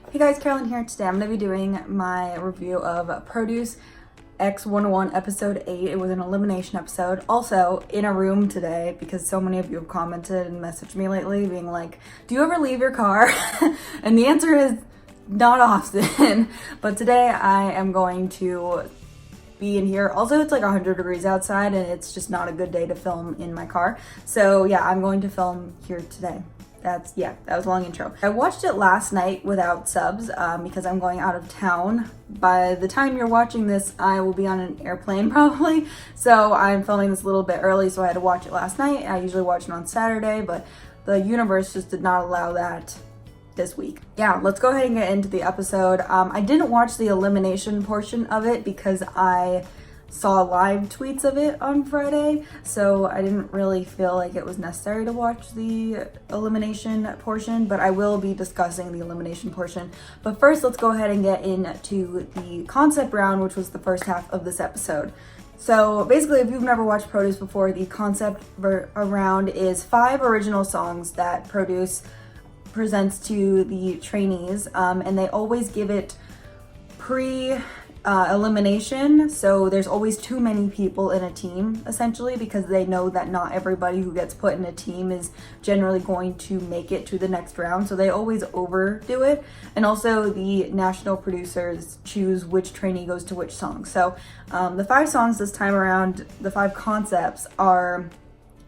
Hey guys, Carolyn here. Today I'm going to be doing my review of Produce X101 episode 8. It was an elimination episode. Also, in a room today, because so many of you have commented and messaged me lately being like, do you ever leave your car? And the answer is not often. But today I am going to be in here. Also, it's like 100 degrees outside and it's just not a good day to film in my car. So yeah, I'm going to film here today. That was a long intro. I watched it last night without subs because I'm going out of town. By the time you're watching this, I will be on an airplane probably. So I'm filming this a little bit early, so I had to watch it last night. I usually watch it on Saturday, but the universe just did not allow that this week. Yeah, let's go ahead and get into the episode. I didn't watch the elimination portion of it because I saw live tweets of it on Friday, so I didn't really feel like it was necessary to watch the elimination portion, but I will be discussing the elimination portion. But first, let's go ahead and get into the concept round, which was the first half of this episode. So basically, if you've never watched Produce before, the concept round is 5 original songs that Produce presents to the trainees, and they always give it elimination, so there's always too many people in a team essentially, because they know that not everybody who gets put in a team is generally going to make it to the next round, so they always overdo it. And also the national producers choose which trainee goes to which song. So the 5 songs this time around, the 5 concepts are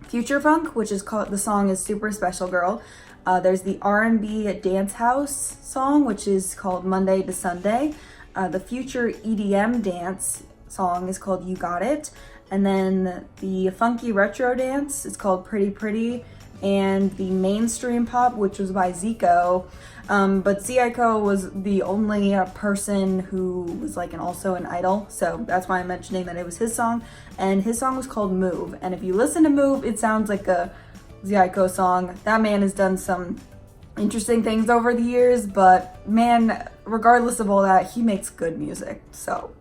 Future Funk, which is called, the song is Super Special Girl. There's the R&B Dance House song, which is called Monday to Sunday. The future EDM dance song is called You Got It. And then the funky retro dance is called Pretty Pretty. And the mainstream pop, which was by Zico. But Zico was the only person who was like also an idol. So that's why I'm mentioning that it was his song. And his song was called Move. And if you listen to Move, it sounds like a Zico song. That man has done some interesting things over the years, but man, regardless of all that, he makes good music. So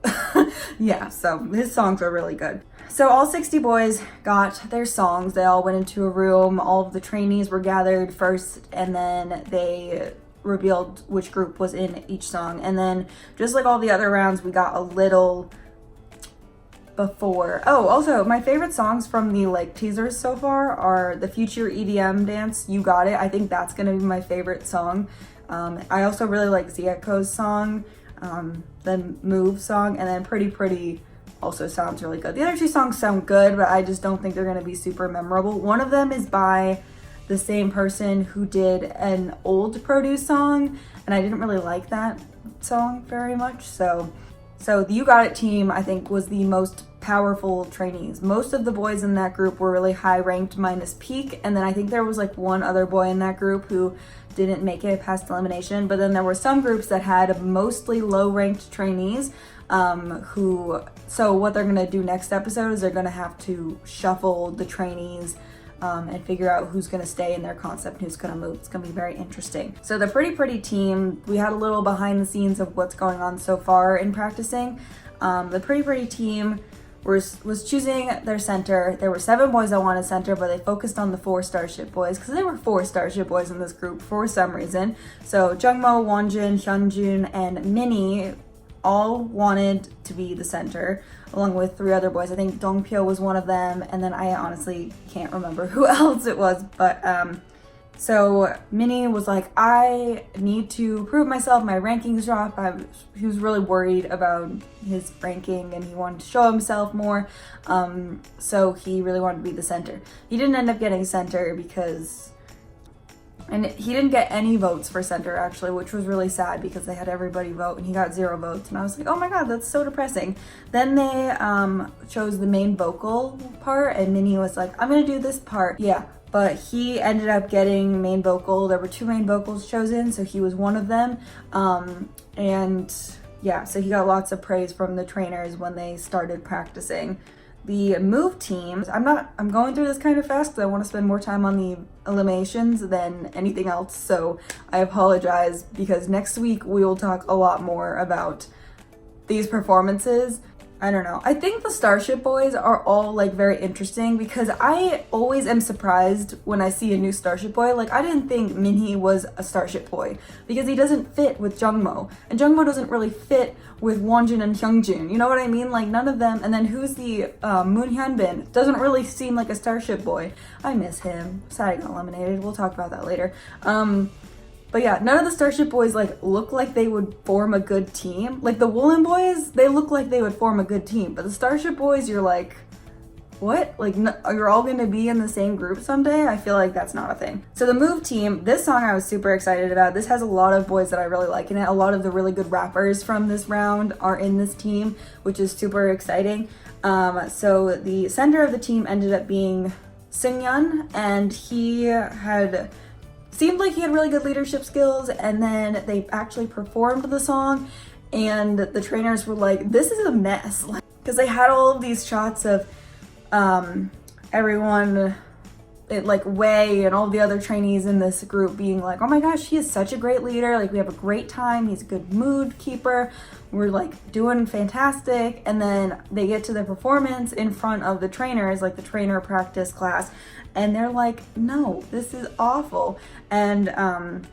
yeah, so his songs are really good. So all 60 boys got their songs. They all went into a room. All of the trainees were gathered first, and then they revealed which group was in each song. And then just like all the other rounds, we got a little before. Oh, also my favorite songs from the like teasers so far are the future EDM dance, You Got It. I think that's gonna be my favorite song. I also really like Zico's song, the Move song, and then Pretty Pretty also sounds really good. The other 2 songs sound good, but I just don't think they're gonna be super memorable. One of them is by the same person who did an old Produce song, and I didn't really like that song very much. So the You Got It team, I think, was the most powerful trainees. Most of the boys in that group were really high ranked minus Peak, and then I think there was like one other boy in that group who didn't make it past elimination. But then there were some groups that had mostly low ranked trainees so what they're gonna do next episode is they're gonna have to shuffle the trainees and figure out who's gonna stay in their concept and who's gonna move. It's gonna be very interesting. So the Pretty Pretty team, we had a little behind the scenes of what's going on so far in practicing. The Pretty Pretty team was choosing their center. There were 7 boys that wanted center, but they focused on the 4 Starship boys because there were 4 Starship boys in this group for some reason. So Jungmo, Wonjun, Hyunjun, and Minnie all wanted to be the center, along with 3 other boys. I think Dongpyo was one of them, and then I honestly can't remember who else it was, but so Minnie was like, I need to prove myself, my rankings drop. He was really worried about his ranking and he wanted to show himself more, so he really wanted to be the center. He didn't end up getting center and he didn't get any votes for center actually, which was really sad because they had everybody vote and he got 0 votes. And I was like, oh my god, that's so depressing. Then they chose the main vocal part and Minnie was like, I'm gonna do this part. Yeah, but he ended up getting main vocal. There were 2 main vocals chosen, so he was one of them. And yeah, so he got lots of praise from the trainers when they started practicing. The Move teams, I'm going through this kind of fast because I want to spend more time on the eliminations than anything else, so I apologize because next week we will talk a lot more about these performances. I don't know. I think the Starship Boys are all like very interesting because I always am surprised when I see a new Starship Boy. Like, I didn't think Minhee was a Starship Boy because he doesn't fit with Jungmo, and Jungmo doesn't really fit with Wonjin and Hyungjin. You know what I mean? Like, none of them. And then who's the Moon Hyunbin? Doesn't really seem like a Starship Boy. I miss him. Sad he got eliminated. We'll talk about that later. But yeah, none of the Starship Boys like look like they would form a good team. Like the Woolen Boys, they look like they would form a good team. But the Starship Boys, you're like, what? Like, you're all gonna be in the same group someday? I feel like that's not a thing. So the Move team, this song I was super excited about. This has a lot of boys that I really like in it. A lot of the really good rappers from this round are in this team, which is super exciting. So the center of the team ended up being Seungyeon, and he seemed like he had really good leadership skills, and then they actually performed the song, and the trainers were like, this is a mess. Because they had all of these shots of everyone, like Way and all the other trainees in this group being like, oh my gosh, he is such a great leader. Like, we have a great time. He's a good mood keeper. We're like doing fantastic. And then they get to the performance in front of the trainers, like the trainer practice class, and they're like, no, this is awful. And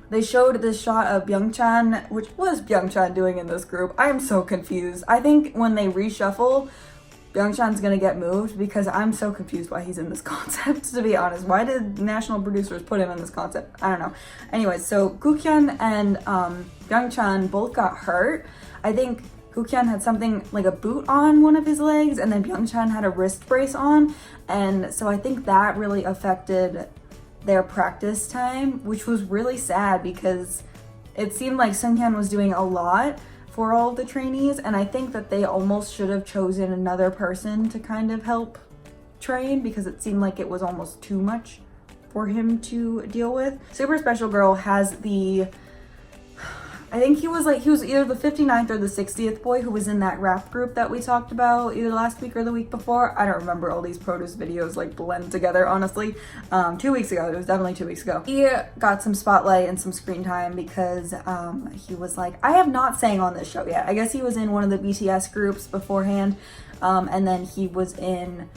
they showed this shot of Byungchan, which was Byungchan doing in this group? I am so confused. I think when they reshuffle, Byungchan's gonna get moved because I'm so confused why he's in this concept, to be honest. Why did national producers put him in this concept? I don't know. Anyways, so Gukyeon and Byungchan both got hurt. I think Gukyeon had something like a boot on one of his legs, and then Byungchan had a wrist brace on. And so I think that really affected their practice time, which was really sad because it seemed like Seungyeon was doing a lot for all of the trainees, and I think that they almost should have chosen another person to kind of help train because it seemed like it was almost too much for him to deal with. Super Special Girl has I think he was either the 59th or the 60th boy who was in that rap group that we talked about either last week or the week before. I don't remember, all these Produce videos like blend together, honestly. 2 weeks ago, it was definitely 2 weeks ago. He got some spotlight and some screen time because he was like, I have not sang on this show yet. I guess he was in one of the BTS groups beforehand, and then he was in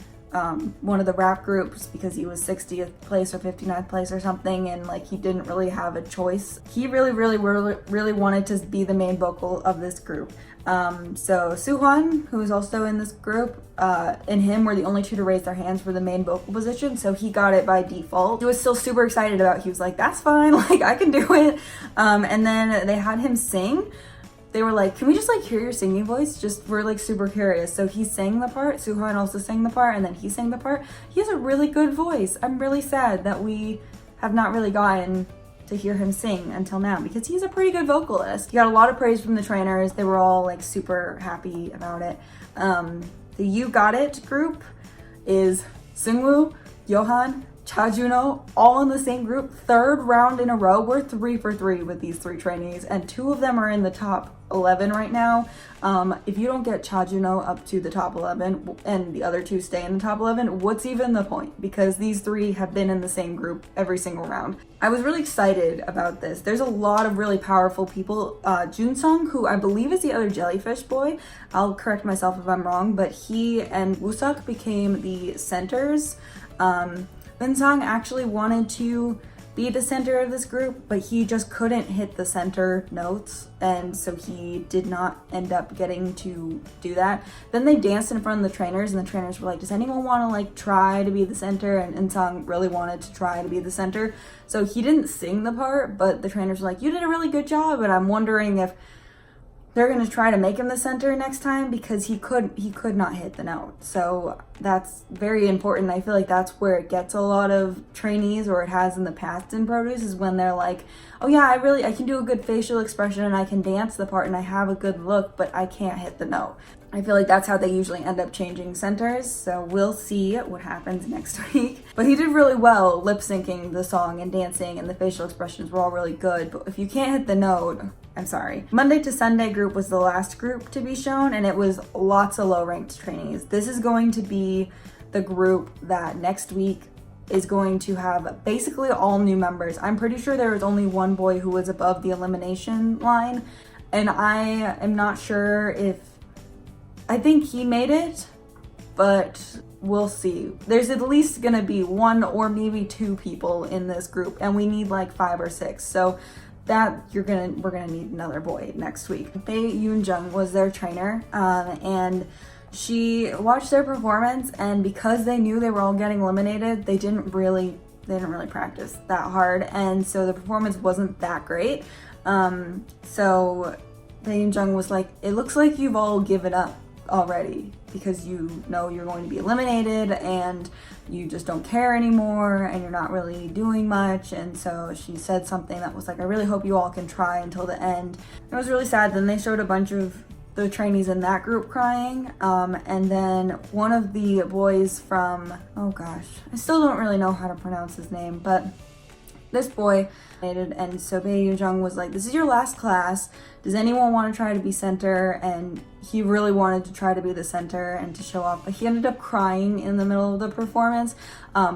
one of the rap groups because he was 60th place or 59th place or something, and like he didn't really have a choice. He really wanted to be the main vocal of this group. So Suhwan, who is also in this group, and him were the only two to raise their hands for the main vocal position, so he got it by default. He was still super excited he was like, that's fine, like I can do it. And then they had him sing. They were like, can we just like hear your singing voice? We're like super curious. So he sang the part, Suhan also sang the part, and then he sang the part. He has a really good voice. I'm really sad that we have not really gotten to hear him sing until now because he's a pretty good vocalist. He got a lot of praise from the trainers. They were all like super happy about it. The You Got It group is Seungwoo, Yohan, Cha Juno, all in the same group. Third round in a row. We're 3 for 3 with these 3 trainees, and 2 of them are in the top 11 right now. If you don't get Cha Juno up to the top 11 and the other 2 stay in the top 11, what's even the point? Because these 3 have been in the same group every single round. I was really excited about this. There's a lot of really powerful people. Junsung, who I believe is the other jellyfish boy, I'll correct myself if I'm wrong, but he and Wooseok became the centers. Vinsang actually wanted to be the center of this group, but he just couldn't hit the center notes, and so he did not end up getting to do that. Then they danced in front of the trainers, and the trainers were like, does anyone want to like try to be the center? And Insang really wanted to try to be the center, so he didn't sing the part, but the trainers were like, you did a really good job. And I'm wondering if they're going to try to make him the center next time because he could not hit the note. So that's very important. I feel like that's where it gets a lot of trainees, or it has in the past in Produce, is when they're like, oh yeah, I can do a good facial expression and I can dance the part and I have a good look, but I can't hit the note. I feel like that's how they usually end up changing centers, so we'll see what happens next week. But he did really well lip syncing the song and dancing, and the facial expressions were all really good. But if you can't hit the note, I'm sorry. Monday to Sunday group was the last group to be shown, and it was lots of low ranked trainees. This is going to be the group that next week is going to have basically all new members. I'm pretty sure there was only one boy who was above the elimination line, and I am not sure if I think he made it, but we'll see. There's at least gonna be 1 or maybe 2 people in this group, and we need like 5 or 6. So that we're gonna need another boy next week. Daehyun was their trainer, and she watched their performance, and because they knew they were all getting eliminated, they didn't really practice that hard, and so the performance wasn't that great. So Daehyun was like, it looks like you've all given up already because you know you're going to be eliminated and you just don't care anymore and you're not really doing much. And so she said something that was like, I really hope you all can try until the end. It was really sad. Then they showed a bunch of the trainees in that group crying, and then one of the boys from, oh gosh, I still don't really know how to pronounce his name, but this boy, and so Daehyun was like, this is your last class, does anyone want to try to be center? And he really wanted to try to be the center and to show up, but he ended up crying in the middle of the performance,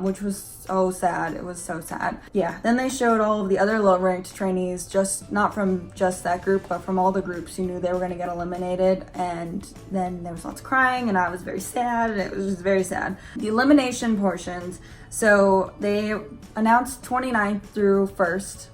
which was so sad. It was so sad. Yeah, then they showed all of the other low-ranked trainees, just not from just that group, but from all the groups who knew they were going to get eliminated, and then there was lots of crying, and I was very sad, and it was just very sad. The elimination portions, so they announced 29th through first,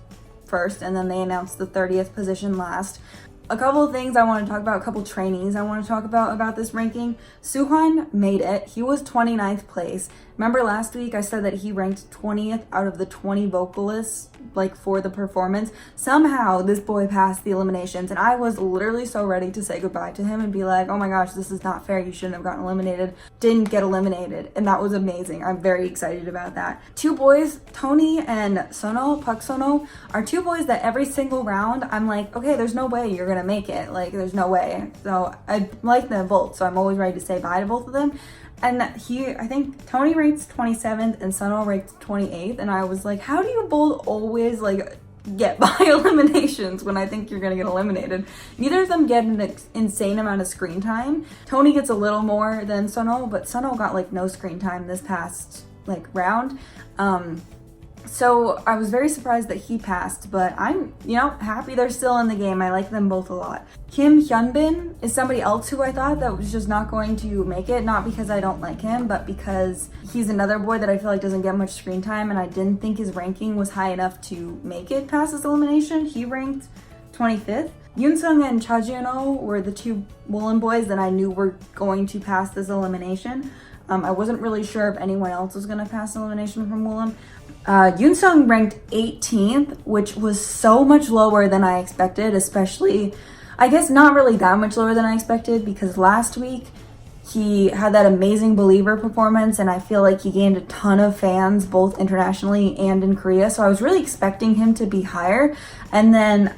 and then they announced the 30th position last. A couple of things I want to talk about, a couple trainees I want to talk about this ranking. Suhan made it. He was 29th place. Remember last week I said that he ranked 20th out of the 20 vocalists, like, for the performance? Somehow this boy passed the eliminations, and I was literally so ready to say goodbye to him and be like, oh my gosh, this is not fair, you shouldn't have gotten eliminated. Didn't get eliminated, and that was amazing. I'm very excited about that. 2 boys, Tony and Park Sono, are 2 boys that every single round I'm like, okay, there's no way you're gonna make it. Like, there's no way. So I like them both, so I'm always ready to say bye to both of them. And I think Tony ranked 27th and Sono ranked 28th, and I was like, how do you both always like get by eliminations when I think you're gonna get eliminated? Neither of them get an insane amount of screen time. Tony gets a little more than Sono, but Sono got like no screen time this past like round. So I was very surprised that he passed, but I'm, happy they're still in the game. I like them both a lot. Kim Hyunbin is somebody else who I thought that was just not going to make it, not because I don't like him, but because he's another boy that I feel like doesn't get much screen time, and I didn't think his ranking was high enough to make it past this elimination. He ranked 25th. Yesung and Chajuno were the 2 Woolen boys that I knew were going to pass this elimination. I wasn't really sure if anyone else was going to pass elimination from Woolen. Yesung ranked 18th, which was so much lower than I expected, especially, I guess not really that much lower than I expected, because last week he had that amazing Believer performance, and I feel like he gained a ton of fans both internationally and in Korea, so I was really expecting him to be higher. And then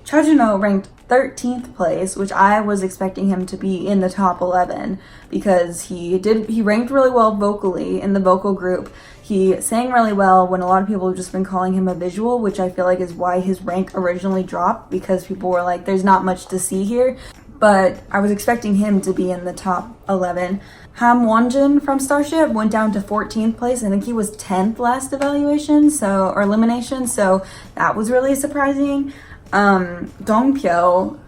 Chajuno ranked 13th place, which I was expecting him to be in the top 11 because he ranked really well vocally in the vocal group. He sang really well when a lot of people have just been calling him a visual, which I feel like is why his rank originally dropped, because people were like, there's not much to see here. But I was expecting him to be in the top 11. Ham Wonjin from Starship went down to 14th place. I think he was 10th last elimination, so that was really surprising. Dongpyo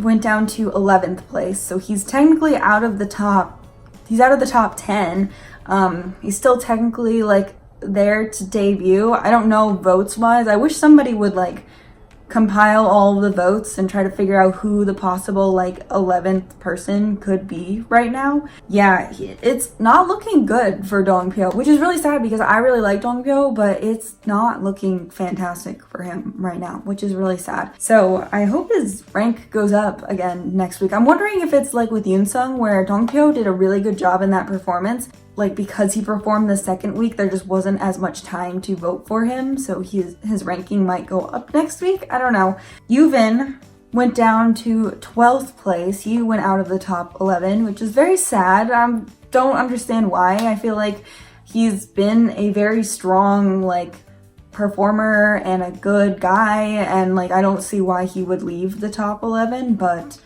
went down to 11th place, so he's technically out of the top 10. He's still technically like there to debut. I don't know votes wise. I wish somebody would like compile all the votes and try to figure out who the possible like 11th person could be right now. Yeah, it's not looking good for Dongpyo, which is really sad because I really like Dongpyo, but it's not looking fantastic for him right now, which is really sad. So I hope his rank goes up again next week. I'm wondering if it's like with Yesung, where Dongpyo did a really good job in that performance. Like, because he performed the second week, there just wasn't as much time to vote for him, so his ranking might go up next week. I don't know. Yuvin went down to 12th place. He went out of the top 11, which is very sad. I don't understand why. I feel like he's been a very strong, like, performer and a good guy, and, like, I don't see why he would leave the top 11, but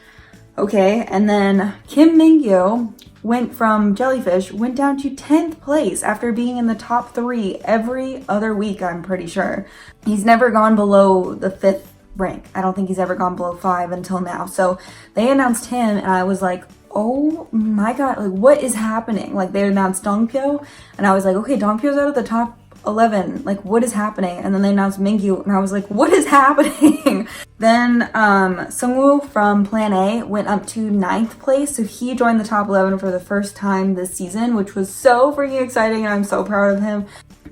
okay. And then Kim Mingyu went from Jellyfish, went down to 10th place after being in the top 3 every other week, I'm pretty sure. He's never gone below the 5th rank. I don't think he's ever gone below 5 until now. So they announced him and I was like, oh my god, like what is happening? Like they announced Dongpyo and I was like, okay, Dongpyo's out of the top 11, like what is happening? And then they announced Mingyu and I was like, what is happening? Then Sungwoo from Plan A went up to 9th place, so he joined the top 11 for the first time this season, which was so freaking exciting and I'm so proud of him.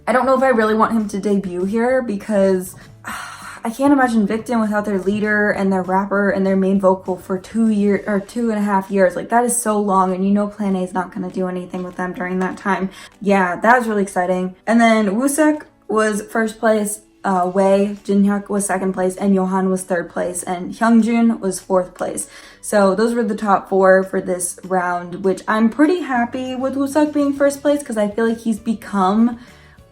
I don't know if I really want him to debut here because I can't imagine Victon without their leader and their rapper and their main vocal for 2 years or 2.5 years. Like that is so long, and you know Plan A is not going to do anything with them during that time. Yeah, that was really exciting. And then Wooseok was first place, Wei, Jinhyuk was second place, and Johan was third place, and Hyungjun was fourth place. So those were the top 4 for this round, which I'm pretty happy with Wooseok being first place because I feel like he's become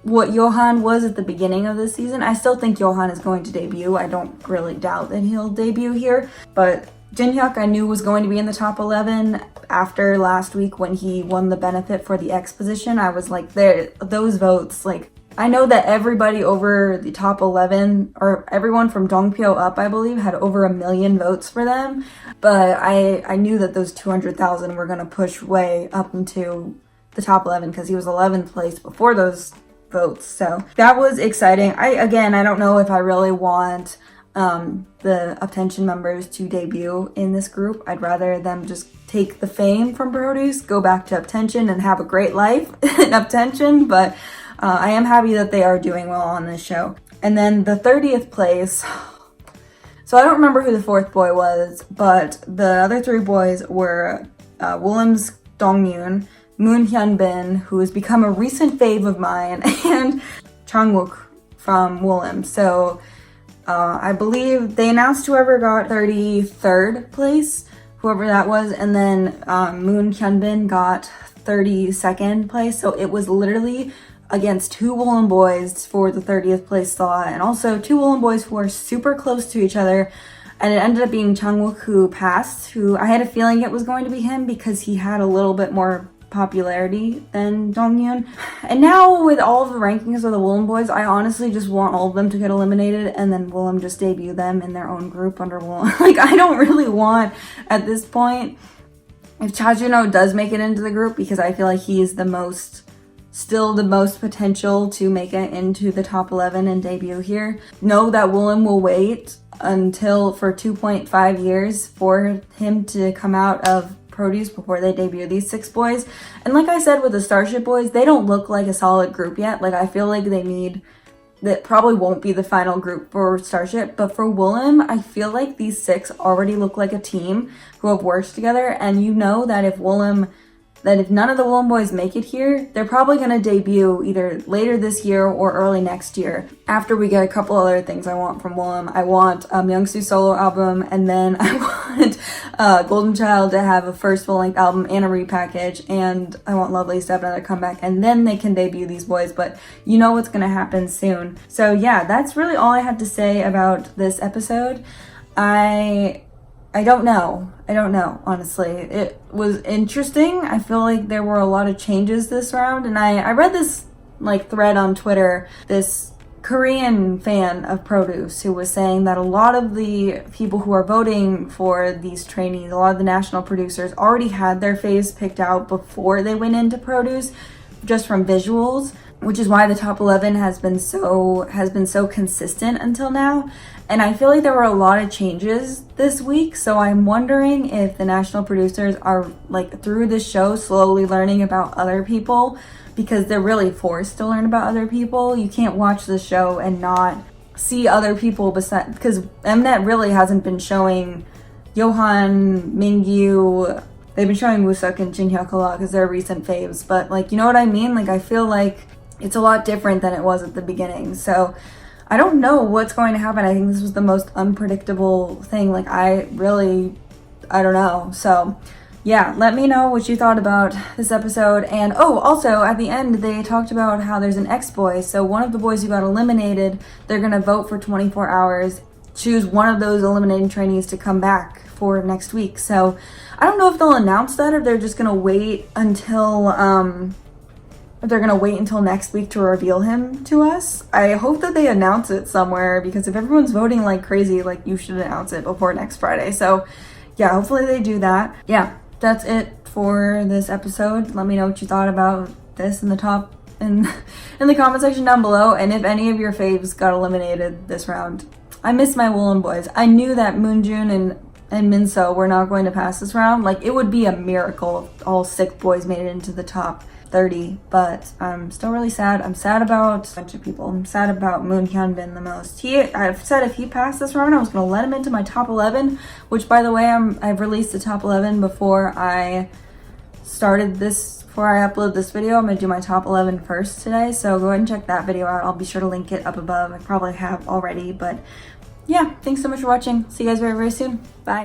what Johan was at the beginning of this season. I still think Johan is going to debut. I don't really doubt that he'll debut here, but Jinhyuk I knew was going to be in the top 11 after last week when he won the benefit for the X position. I was like, there, those votes, like I know that everybody over the top 11 or everyone from Dongpyo up, I believe, had over 1 million votes for them, but I knew that those 200,000 were going to push way up into the top 11 because he was 11th place before those votes. So that was exciting. I don't know if I really want the Attention members to debut in this group. I'd rather them just take the fame from Produce, go back to Attention and have a great life in Attention, but I am happy that they are doing well on this show. And then the 30th place, so I don't remember who the 4th boy was, but the other 3 boys were Willem's Donghyun, Moon Hyunbin, who has become a recent fave of mine, and Changwook from Willem. So I believe they announced whoever got 33rd place, whoever that was, and then Moon Hyunbin got 32nd place. So it was literally against 2 Willem boys for the 30th place slot, and also 2 Willem boys who are super close to each other. And it ended up being Changwook who passed, who I had a feeling it was going to be him because he had a little bit more popularity than Donghyun. And now with all of the rankings of the Willem boys, I honestly just want all of them to get eliminated and then Willem just debut them in their own group under Willem. Like I don't really want at this point, if Chajuno does make it into the group, because I feel like he is still the most potential to make it into the top 11 and debut here. Know that Willem will wait until for 2.5 years for him to come out of Produce before they debut these 6 boys. And like I said with the Starship boys, they don't look like a solid group yet. Like I feel like that probably won't be the final group for Starship, but for Willem, I feel like these 6 already look like a team who have worked together, and you know that if none of the Willem boys make it here, they're probably going to debut either later this year or early next year. After we get a couple other things I want from Willem. I want Youngsu's solo album, and then I want Golden Child to have a first full-length album and a repackage, and I want Lovelyz to have another comeback, and then they can debut these boys, but you know what's going to happen soon. So yeah, that's really all I had to say about this episode. I don't know, honestly. It was interesting. I feel like there were a lot of changes this round, and I read this like thread on Twitter, this Korean fan of Produce who was saying that a lot of the people who are voting for these trainees, a lot of the national producers already had their faves picked out before they went into Produce, just from visuals, which is why the top 11 has been so consistent until now. And I feel like there were a lot of changes this week, so I'm wondering if the national producers are like through this show slowly learning about other people, because they're really forced to learn about other people. You can't watch the show and not see other people besides, because Mnet really hasn't been showing Johan, Mingyu. They've been showing Wooseok and Jinhyuk a lot because they're recent faves, but like, you know what I mean? Like, I feel like it's a lot different than it was at the beginning. So I don't know what's going to happen. I think this was the most unpredictable thing. Like, I don't know. So yeah, let me know what you thought about this episode. And oh, also at the end, they talked about how there's an ex-boy. So one of the boys who got eliminated, they're going to vote for 24 hours, choose one of those eliminated trainees to come back for next week. So I don't know if they'll announce that or they're just going to wait until if they're gonna wait until next week to reveal him to us. I hope that they announce it somewhere, because if everyone's voting like crazy, like, you should announce it before next Friday. So yeah, hopefully they do that. Yeah, that's it for this episode. Let me know what you thought about this in the comment section down below, and if any of your faves got eliminated this round. I miss my Woolen boys. I knew that Moonjun and Minso were not going to pass this round. Like, it would be a miracle if all 6 boys made it into the top 30, but I'm still really sad. I'm sad about a bunch of people. I'm sad about Moon Hyunbin the most. I've said if he passed this round, I was gonna let him into my top 11, which, by the way, I've released the top 11 before I started this, before I upload this video. I'm gonna do my top 11 first today, so go ahead and check that video out. I'll be sure to link it up above. I probably have already, but yeah, thanks so much for watching. See you guys very, very soon. Bye.